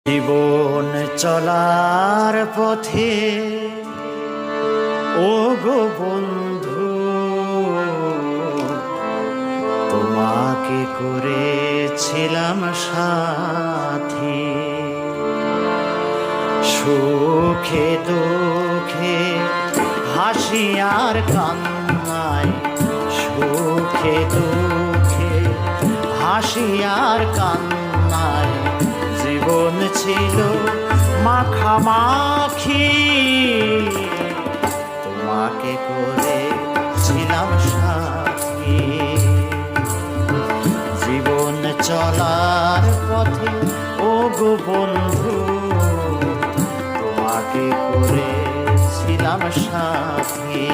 জীবন চলার পথে ও গো বন্ধু, তোমাকে করেছিলাম সাথী। সুখে দুঃখে হাসি আর কান্নায়, সুখে দুঃখে হাসি আর কান্নায় জীবন ছিল মাখামাখি। তোমাকে করেছিলাম সাথী। জীবন চলার পথে ও গো বন্ধু, তোমাকে করেছিলাম সাথী।